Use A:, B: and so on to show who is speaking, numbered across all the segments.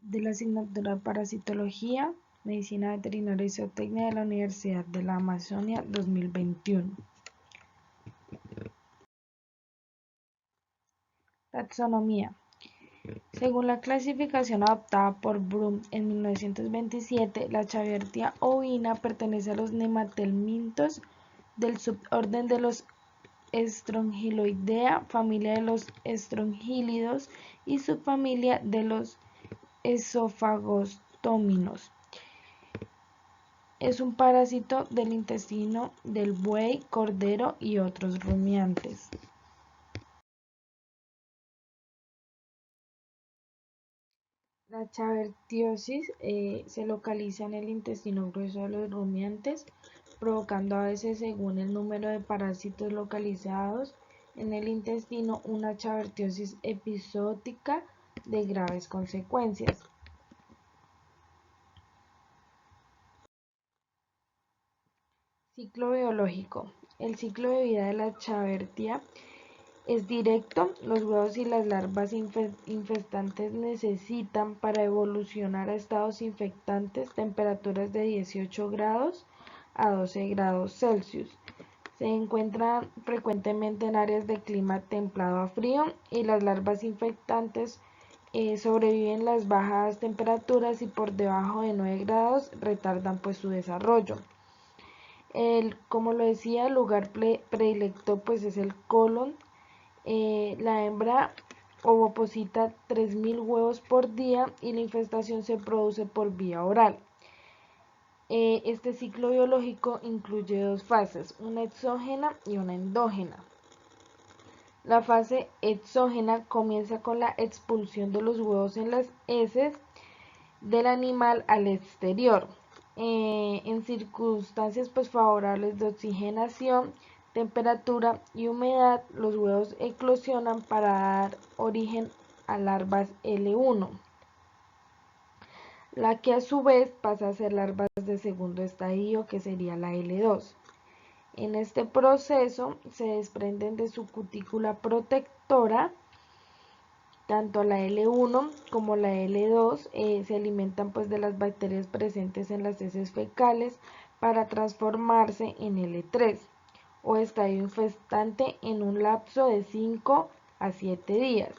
A: de la asignatura Parasitología, Medicina Veterinaria y Zootecnia de la Universidad de la Amazonia 2021. Taxonomía. Según la clasificación adoptada por Brum en 1927, la chavertia ovina pertenece a los nematelmintos del suborden de los Strongyloidea, familia de los estrongílidos y subfamilia de los esofagostóminos. Es un parásito del intestino del buey, cordero y otros rumiantes. La chavertiosis se localiza en el intestino grueso de los rumiantes, provocando a veces, según el número de parásitos localizados en el intestino, una chavertiosis episódica de graves consecuencias. Ciclo biológico. El ciclo de vida de la chavertia es directo. Los huevos y las larvas infestantes necesitan, para evolucionar a estados infectantes, temperaturas de 18 grados a 12 grados Celsius. Se encuentran frecuentemente en áreas de clima templado a frío, y las larvas infectantes sobreviven las bajas temperaturas y por debajo de 9 grados retardan pues su desarrollo. Como lo decía, el lugar predilecto pues es el colon. La hembra ovoposita 3000 huevos por día y la infestación se produce por vía oral. Este ciclo biológico incluye dos fases, una exógena y una endógena. La fase exógena comienza con la expulsión de los huevos en las heces del animal al exterior. En circunstancias pues favorables de oxigenación, temperatura y humedad, los huevos eclosionan para dar origen a larvas L1, la que a su vez pasa a ser larvas de segundo estadio, que sería la L2. En este proceso se desprenden de su cutícula protectora. Tanto la L1 como la L2 se alimentan pues de las bacterias presentes en las heces fecales para transformarse en L3 o estadio infestante en un lapso de 5 a 7 días.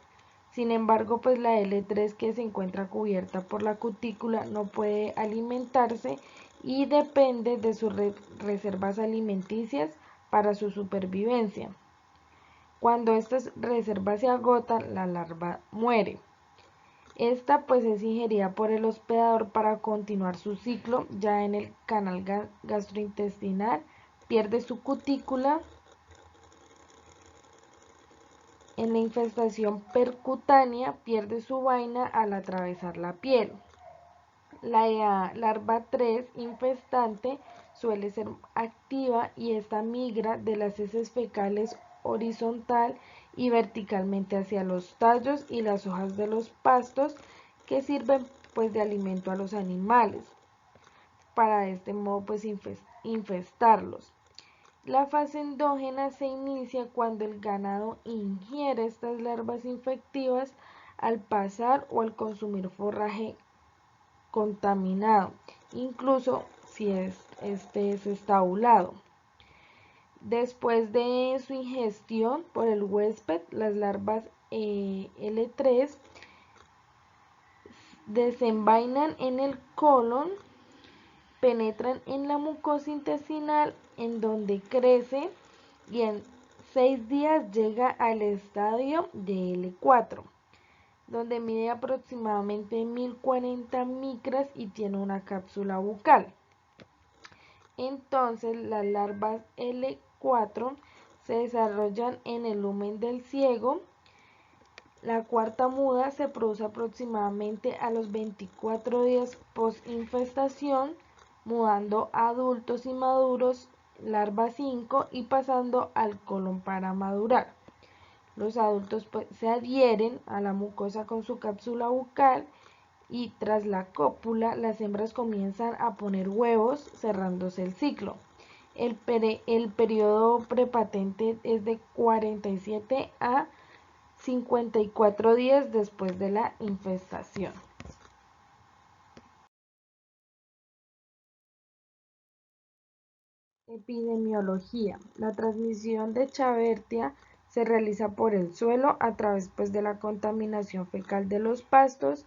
A: Sin embargo, pues la L3, que se encuentra cubierta por la cutícula, no puede alimentarse y depende de sus reservas alimenticias para su supervivencia. Cuando estas reservas se agotan, la larva muere. Esta pues es ingerida por el hospedador para continuar su ciclo ya en el canal gastrointestinal, pierde su cutícula. En la infestación percutánea pierde su vaina al atravesar la piel. La larva 3 infestante suele ser activa y esta migra de las heces fecales horizontal y verticalmente hacia los tallos y las hojas de los pastos, que sirven pues de alimento a los animales, para de este modo pues infestarlos. La fase endógena se inicia cuando el ganado ingiere estas larvas infectivas al pasar o al consumir forraje contaminado, incluso si este es estabulado. Después de su ingestión por el huésped, las larvas L3 desenvainan en el colon, penetran en la mucosa intestinal, en donde crece y en 6 días llega al estadio de L4, donde mide aproximadamente 1040 micras y tiene una cápsula bucal. Entonces las larvas L4 se desarrollan en el lumen del ciego. La cuarta muda se produce aproximadamente a los 24 días post-infestación, mudando a adultos inmaduros, larva 5, y pasando al colon para madurar. Los adultos pues se adhieren a la mucosa con su cápsula bucal, y tras la cópula las hembras comienzan a poner huevos, cerrándose el ciclo. El periodo prepatente es de 47 a 54 días después de la infestación. Epidemiología. La transmisión de Chavertia se realiza por el suelo a través de la contaminación fecal de los pastos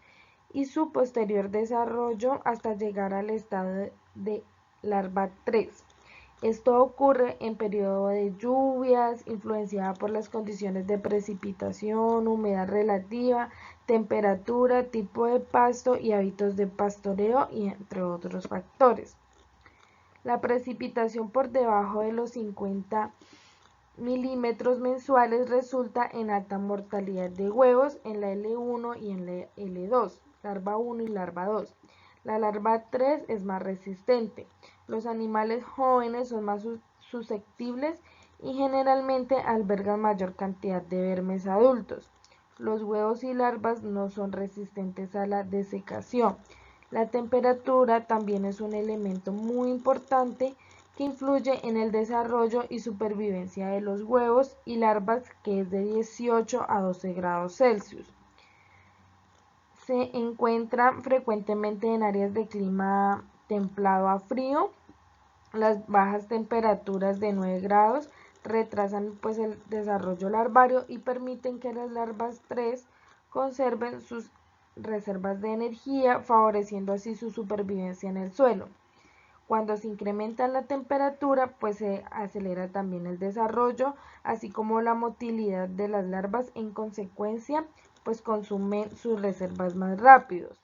A: y su posterior desarrollo hasta llegar al estado de larva 3. Esto ocurre en periodo de lluvias, influenciada por las condiciones de precipitación, humedad relativa, temperatura, tipo de pasto y hábitos de pastoreo, y entre otros factores. La precipitación por debajo de los 50 milímetros mensuales resulta en alta mortalidad de huevos en la L1 y en la L2, larva 1 y larva 2. La larva 3 es más resistente. Los animales jóvenes son más susceptibles y generalmente albergan mayor cantidad de vermes adultos. Los huevos y larvas no son resistentes a la desecación. La temperatura también es un elemento muy importante que influye en el desarrollo y supervivencia de los huevos y larvas, que es de 18 a 12 grados Celsius. Se encuentra frecuentemente en áreas de clima templado a frío. Las bajas temperaturas de 9 grados retrasan el desarrollo larvario y permiten que las larvas 3 conserven sus reservas de energía, favoreciendo así su supervivencia en el suelo. Cuando se incrementa la temperatura, se acelera también el desarrollo, así como la motilidad de las larvas. En consecuencia, consumen sus reservas más rápidos.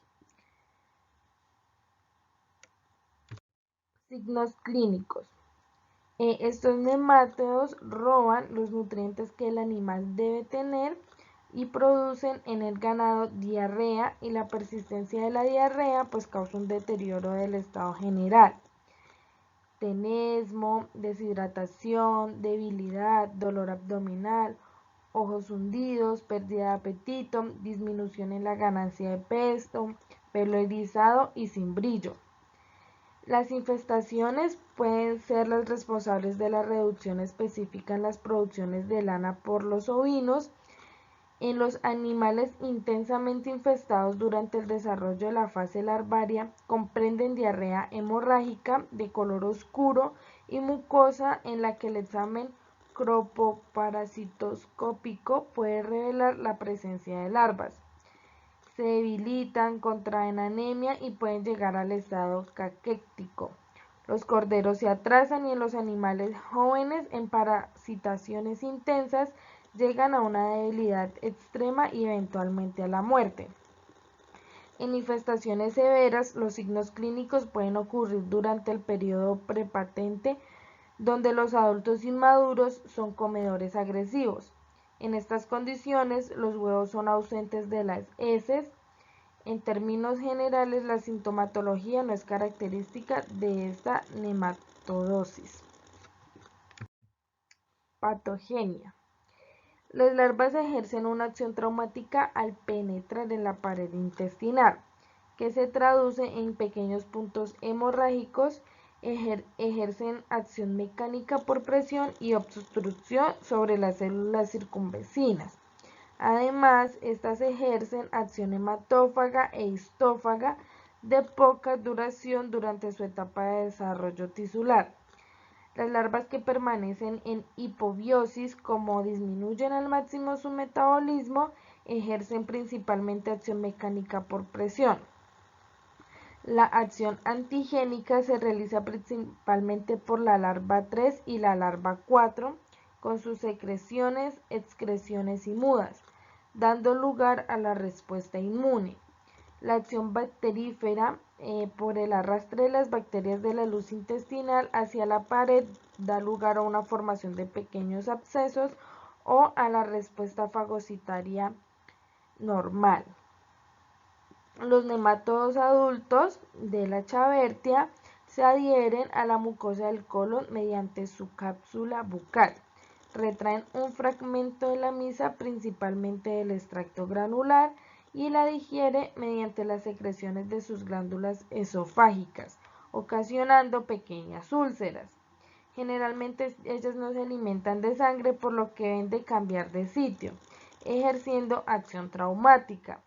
A: Signos clínicos. Estos nemátodos roban los nutrientes que el animal debe tener y producen en el ganado diarrea, y la persistencia de la diarrea causa un deterioro del estado general. Tenesmo, deshidratación, debilidad, dolor abdominal, ojos hundidos, pérdida de apetito, disminución en la ganancia de peso, pelo erizado y sin brillo. Las infestaciones pueden ser las responsables de la reducción específica en las producciones de lana por los ovinos. En los animales intensamente infestados durante el desarrollo de la fase larvaria, comprenden diarrea hemorrágica de color oscuro y mucosa en la que el examen cropoparasitoscópico puede revelar la presencia de larvas. Se debilitan, contraen anemia y pueden llegar al estado caquético. Los corderos se atrasan y en los animales jóvenes en parasitaciones intensas llegan a una debilidad extrema y eventualmente a la muerte. En infestaciones severas, los signos clínicos pueden ocurrir durante el periodo prepatente, donde los adultos inmaduros son comedores agresivos. En estas condiciones, los huevos son ausentes de las heces. En términos generales, la sintomatología no es característica de esta nematodosis. Patogenia. Las larvas ejercen una acción traumática al penetrar en la pared intestinal, que se traduce en pequeños puntos hemorrágicos. Ejercen acción mecánica por presión y obstrucción sobre las células circunvecinas. Además, estas ejercen acción hematófaga e histófaga de poca duración durante su etapa de desarrollo tisular. Las larvas que permanecen en hipobiosis, como disminuyen al máximo su metabolismo, ejercen principalmente acción mecánica por presión. La acción antigénica se realiza principalmente por la larva 3 y la larva 4, con sus secreciones, excreciones y mudas, dando lugar a la respuesta inmune. La acción bacterífera por el arrastre de las bacterias de la luz intestinal hacia la pared da lugar a una formación de pequeños abscesos o a la respuesta fagocitaria normal. Los nemátodos adultos de la Chavertia se adhieren a la mucosa del colon mediante su cápsula bucal. Retraen un fragmento de la misa, principalmente del extracto granular, y la digiere mediante las secreciones de sus glándulas esofágicas, ocasionando pequeñas úlceras. Generalmente ellas no se alimentan de sangre, por lo que deben de cambiar de sitio, ejerciendo acción traumática.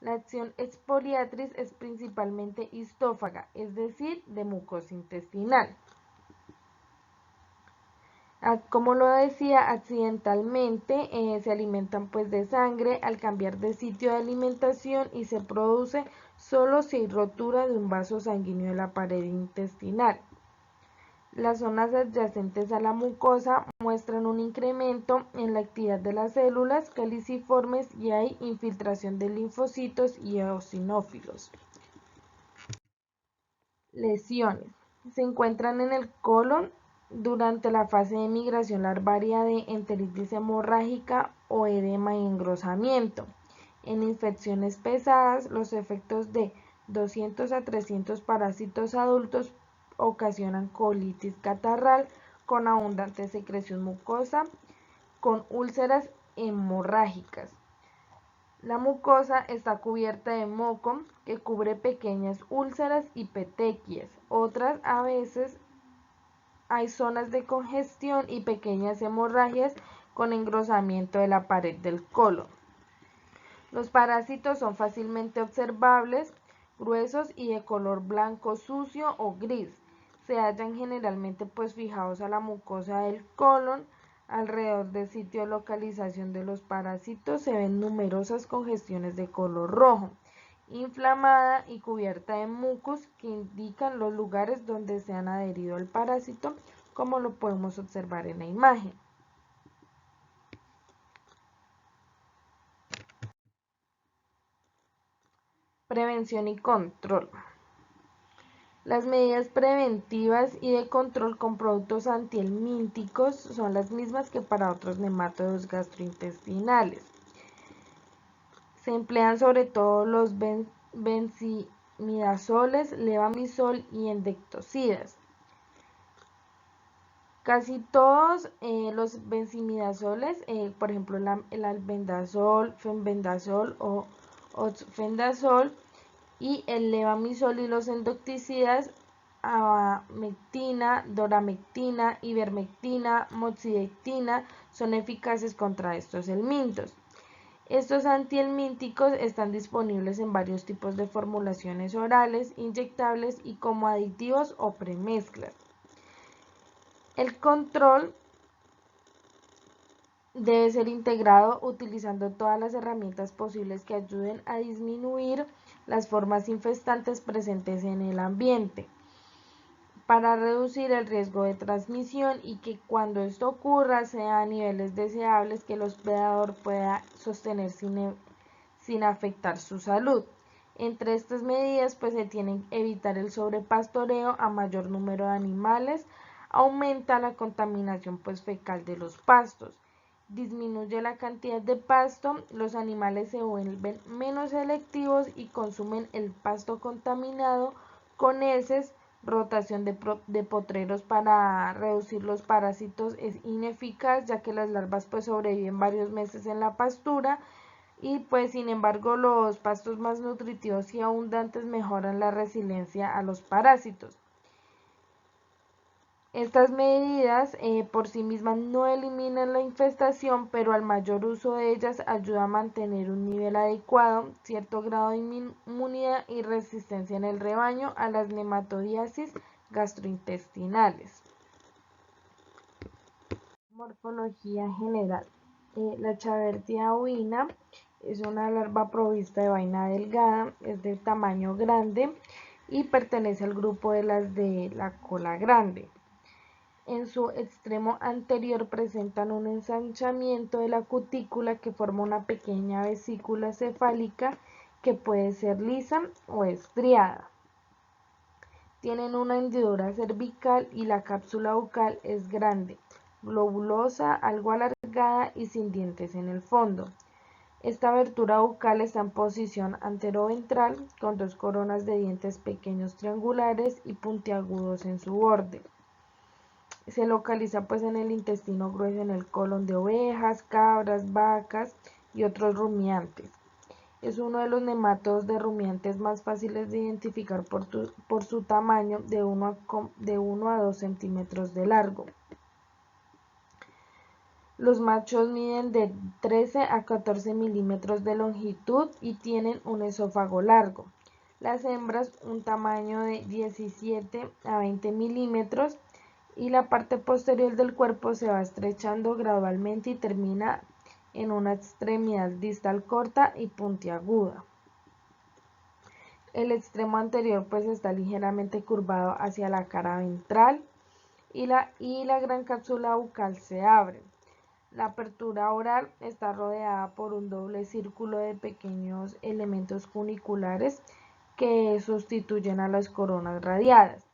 A: La acción exfoliatriz es principalmente histófaga, es decir, de mucosa intestinal. Como lo decía, accidentalmente se alimentan pues de sangre al cambiar de sitio de alimentación y se produce solo si hay rotura de un vaso sanguíneo de la pared intestinal. Las zonas adyacentes a la mucosa muestran un incremento en la actividad de las células caliciformes y hay infiltración de linfocitos y eosinófilos. Lesiones. Se encuentran en el colon durante la fase de migración larvaria de enteritis hemorrágica o edema y engrosamiento. En infecciones pesadas, los efectos de 200 a 300 parásitos adultos ocasionan colitis catarral con abundante secreción mucosa, con úlceras hemorrágicas. La mucosa está cubierta de moco que cubre pequeñas úlceras y petequias. Otras a veces hay zonas de congestión y pequeñas hemorragias con engrosamiento de la pared del colon. Los parásitos son fácilmente observables, gruesos y de color blanco sucio o gris. Se hallan generalmente pues fijados a la mucosa del colon. Alrededor del sitio de localización de los parásitos se ven numerosas congestiones de color rojo, inflamada y cubierta de mucus que indican los lugares donde se han adherido al parásito, como lo podemos observar en la imagen. Prevención y control. Las medidas preventivas y de control con productos antihelmínticos son las mismas que para otros nematodos gastrointestinales. Se emplean sobre todo los benzimidazoles, levamisol y endectocidas. Casi todos los benzimidazoles, por ejemplo el albendazol, fenbendazol o oxfendazol, y el levamisol y los endectocidas, abamectina, doramectina, ivermectina, moxidectina, son eficaces contra estos helmintos. Estos antihelmínticos están disponibles en varios tipos de formulaciones orales, inyectables y como aditivos o premezclas. El control debe ser integrado utilizando todas las herramientas posibles que ayuden a disminuir las formas infestantes presentes en el ambiente para reducir el riesgo de transmisión y que cuando esto ocurra sea a niveles deseables que el hospedador pueda sostener sin afectar su salud. Entre estas medidas pues se tienen que evitar el sobrepastoreo a mayor número de animales, aumenta la contaminación pues fecal de los pastos, disminuye la cantidad de pasto, los animales se vuelven menos selectivos y consumen el pasto contaminado con heces. Rotación de potreros para reducir los parásitos es ineficaz, ya que las larvas pues sobreviven varios meses en la pastura y pues sin embargo los pastos más nutritivos y abundantes mejoran la resiliencia a los parásitos. Estas medidas por sí mismas no eliminan la infestación, pero al mayor uso de ellas ayuda a mantener un nivel adecuado, cierto grado de inmunidad y resistencia en el rebaño a las nematodiasis gastrointestinales. Morfología general. La Chavertia ovina es una larva provista de vaina delgada, es de tamaño grande y pertenece al grupo de las de la cola grande. En su extremo anterior presentan un ensanchamiento de la cutícula que forma una pequeña vesícula cefálica que puede ser lisa o estriada. Tienen una hendidura cervical y la cápsula bucal es grande, globulosa, algo alargada y sin dientes en el fondo. Esta abertura bucal está en posición anteroventral con dos coronas de dientes pequeños triangulares y puntiagudos en su borde. Se localiza pues en el intestino grueso, en el colon de ovejas, cabras, vacas y otros rumiantes. Es uno de los nematodos de rumiantes más fáciles de identificar por su tamaño de 1 a 2 centímetros de largo. Los machos miden de 13 a 14 milímetros de longitud y tienen un esófago largo. Las hembras un tamaño de 17 a 20 milímetros y la parte posterior del cuerpo se va estrechando gradualmente y termina en una extremidad distal corta y puntiaguda. El extremo anterior pues está ligeramente curvado hacia la cara ventral y la gran cápsula bucal se abre. La apertura oral está rodeada por un doble círculo de pequeños elementos cuniculares que sustituyen a las coronas radiadas.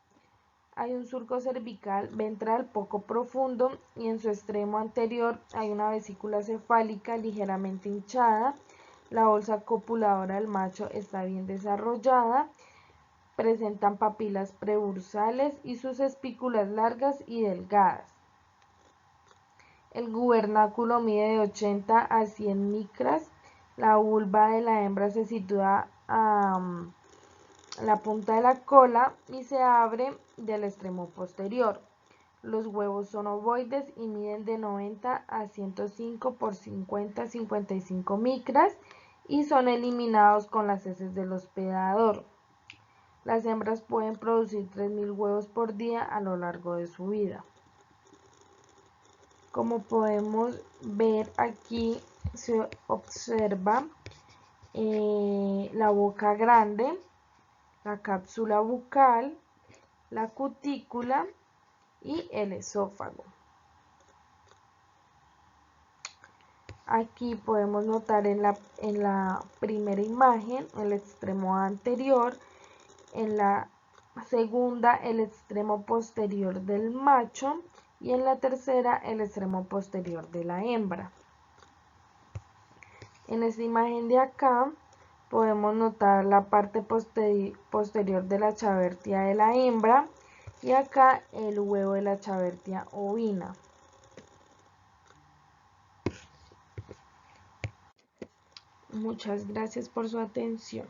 A: Hay un surco cervical ventral poco profundo y en su extremo anterior hay una vesícula cefálica ligeramente hinchada. La bolsa copuladora del macho está bien desarrollada. Presentan papilas prebursales y sus espículas largas y delgadas. El gubernáculo mide de 80 a 100 micras. La vulva de la hembra se sitúa a la punta de la cola y se abre del extremo posterior. Los huevos son ovoides y miden de 90 a 105 por 50-55 micras y son eliminados con las heces del hospedador. Las hembras pueden producir 3.000 huevos por día a lo largo de su vida. Como podemos ver aquí, se observa la boca grande, la cápsula bucal, la cutícula y el esófago. Aquí podemos notar en la primera imagen el extremo anterior, en la segunda el extremo posterior del macho y en la tercera el extremo posterior de la hembra. En esta imagen de acá podemos notar la parte posterior de la chavertia de la hembra y acá el huevo de la chavertia ovina. Muchas gracias por su atención.